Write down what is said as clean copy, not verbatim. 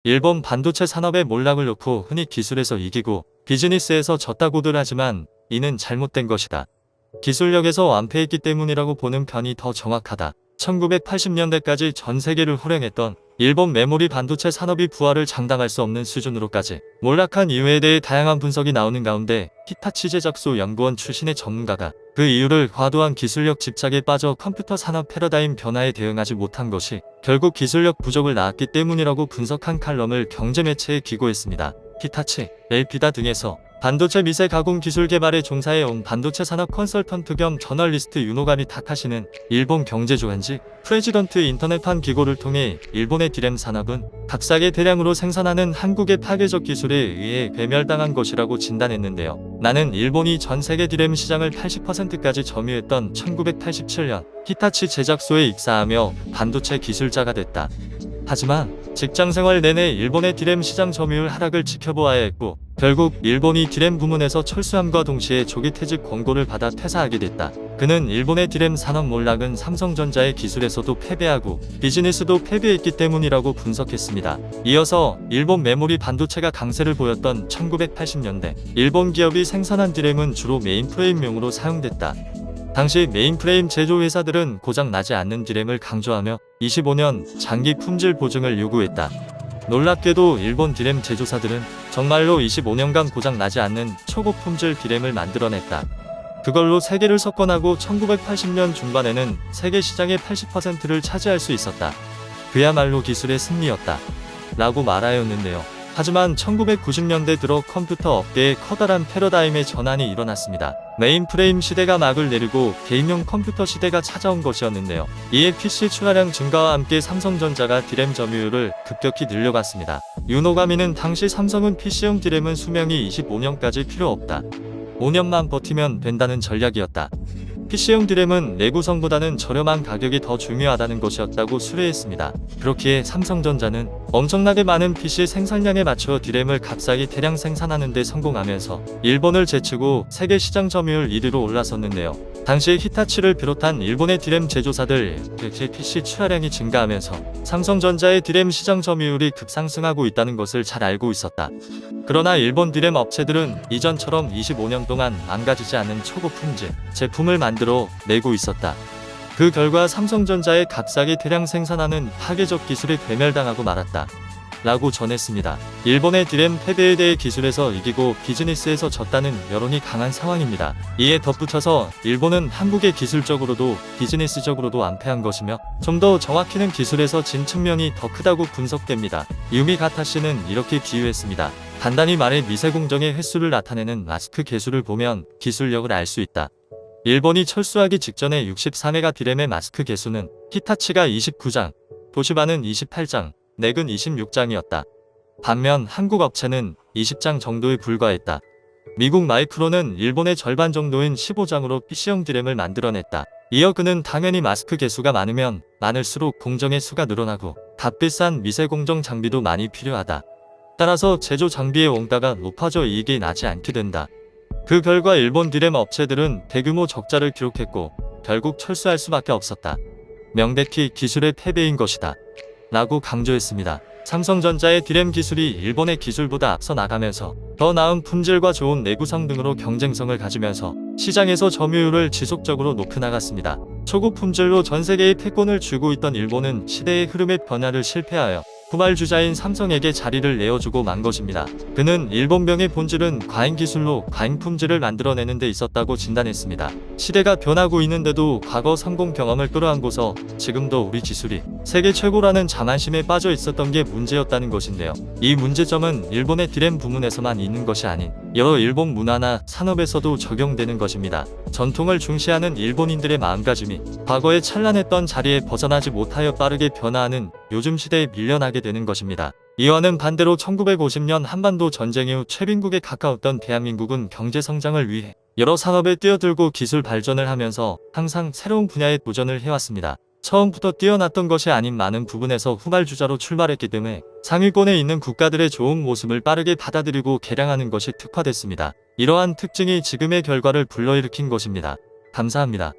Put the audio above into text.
일본 반도체 산업의 몰락을 놓고 흔히 기술에서 이기고 비즈니스에서 졌다고들 하지만 이는 잘못된 것이다. 기술력에서 완패했기 때문이라고 보는 편이 더 정확하다. 1980년대까지 전 세계를 호령했던 일본 메모리 반도체 산업이 부활을 장담할 수 없는 수준으로까지 몰락한 이유에 대해 다양한 분석이 나오는 가운데 히타치 제작소 연구원 출신의 전문가가 그 이유를 과도한 기술력 집착에 빠져 컴퓨터 산업 패러다임 변화에 대응하지 못한 것이 결국 기술력 부족을 낳았기 때문이라고 분석한 칼럼을 경제매체에 기고했습니다. 히타치, 엘피다 등에서 반도체 미세 가공 기술 개발에 종사해온 반도체 산업 컨설턴트 겸 저널리스트 유노가미 타카시는 일본 경제조간지 프레지던트 인터넷판 기고를 통해 일본의 디램 산업은 값싸게 대량으로 생산하는 한국의 파괴적 기술에 의해 괴멸당한 것이라고 진단했는데요. 나는 일본이 전 세계 디램 시장을 80%까지 점유했던 1987년 히타치 제작소에 입사하며 반도체 기술자가 됐다. 하지만 직장생활 내내 일본의 디램 시장 점유율 하락을 지켜보아야 했고 결국 일본이 디램 부문에서 철수함과 동시에 조기 퇴직 권고를 받아 퇴사하게 됐다. 그는 일본의 디램 산업 몰락은 삼성전자의 기술에서도 패배하고 비즈니스도 패배했기 때문이라고 분석했습니다. 이어서 일본 메모리 반도체가 강세를 보였던 1980년대 일본 기업이 생산한 디램은 주로 메인프레임용으로 사용됐다. 당시 메인프레임 제조 회사들은 고장 나지 않는 디램을 강조하며 25년 장기 품질 보증을 요구했다. 놀랍게도 일본 디램 제조사들은 정말로 25년간 고장 나지 않는 초고 품질 디램을 만들어냈다. 그걸로 세계를 석권하고 1980년 중반에는 세계 시장의 80%를 차지할 수 있었다. 그야말로 기술의 승리였다. 라고 말하였는데요. 하지만 1990년대 들어 컴퓨터 업계에 커다란 패러다임의 전환이 일어났습니다. 메인프레임 시대가 막을 내리고 개인용 컴퓨터 시대가 찾아온 것이었는데요. 이에 PC 출하량 증가와 함께 삼성전자가 디램 점유율을 급격히 늘려갔습니다. 유노가미는 당시 삼성은 PC용 디램은 수명이 25년까지 필요 없다. 5년만 버티면 된다는 전략이었다. PC용 디램은 내구성보다는 저렴한 가격이 더 중요하다는 것이었다고 수뢰했습니다. 그렇기에 삼성전자는 엄청나게 많은 PC 생산량에 맞춰 디램을 값싸게 대량 생산하는 데 성공하면서 일본을 제치고 세계 시장 점유율 1위로 올라섰는데요. 당시 히타치를 비롯한 일본의 디램 제조사들 PC 출하량이 증가하면서 삼성전자의 디램 시장 점유율이 급상승하고 있다는 것을 잘 알고 있었다. 그러나 일본 디램 업체들은 이전처럼 25년 동안 망가지지 않은 초고 품질 제품을 만들어 내고 있었다. 그 결과 삼성전자의 값싸게 대량 생산하는 파괴적 기술에 괴멸당하고 말았다. 라고 전했습니다. 일본의 디램 패배에 대해 기술에서 이기고 비즈니스에서 졌다는 여론이 강한 상황입니다. 이에 덧붙여서 일본은 한국의 기술적으로도 비즈니스적으로도 완패한 것이며 좀 더 정확히는 기술에서 진 측면이 더 크다고 분석됩니다. 유미 가타씨는 이렇게 비유했습니다. 간단히 말해 미세공정의 횟수를 나타내는 마스크 개수를 보면 기술력을 알 수 있다. 일본이 철수하기 직전에 64메가 디램의 마스크 개수는 히타치가 29장, 도시바는 28장, 넥은 26장이었다. 반면 한국 업체는 20장 정도에 불과했다. 미국 마이크론은 일본의 절반 정도인 15장으로 PC용 디램을 만들어냈다. 이어 그는 당연히 마스크 개수가 많으면 많을수록 공정의 수가 늘어나고 값비싼 미세공정 장비도 많이 필요하다. 따라서 제조 장비의 원가가 높아져 이익이 나지 않게 된다. 그 결과 일본 디램 업체들은 대규모 적자를 기록했고 결국 철수할 수밖에 없었다. 명백히 기술의 패배인 것이다. 라고 강조했습니다. 삼성전자의 디램 기술이 일본의 기술보다 앞서 나가면서 더 나은 품질과 좋은 내구성 등으로 경쟁성을 가지면서 시장에서 점유율을 지속적으로 높여나갔습니다. 초고 품질로 전 세계의 패권을 쥐고 있던 일본은 시대의 흐름의 변화를 실패하여 후발주자인 삼성에게 자리를 내어주고 만 것입니다. 그는 일본병의 본질은 과잉 기술로 과잉 품질을 만들어내는 데 있었다고 진단했습니다. 시대가 변하고 있는데도 과거 성공 경험을 끌어안고서 지금도 우리 기술이 세계 최고라는 자만심에 빠져 있었던 게 문제였다는 것인데요. 이 문제점은 일본의 디램 부문에서만 있는 것이 아닌 여러 일본 문화나 산업에서도 적용되는 것입니다. 전통을 중시하는 일본인들의 마음가짐이 과거에 찬란했던 자리에 벗어나지 못하여 빠르게 변화하는 요즘 시대에 밀려나게 되는 것입니다. 이와는 반대로 1950년 한반도 전쟁 이후 최빈국에 가까웠던 대한민국은 경제성장을 위해 여러 산업에 뛰어들고 기술 발전을 하면서 항상 새로운 분야에 도전을 해왔습니다. 처음부터 뛰어났던 것이 아닌 많은 부분에서 후발주자로 출발했기 때문에 상위권에 있는 국가들의 좋은 모습을 빠르게 받아들이고 개량하는 것이 특화됐습니다. 이러한 특징이 지금의 결과를 불러일으킨 것입니다. 감사합니다.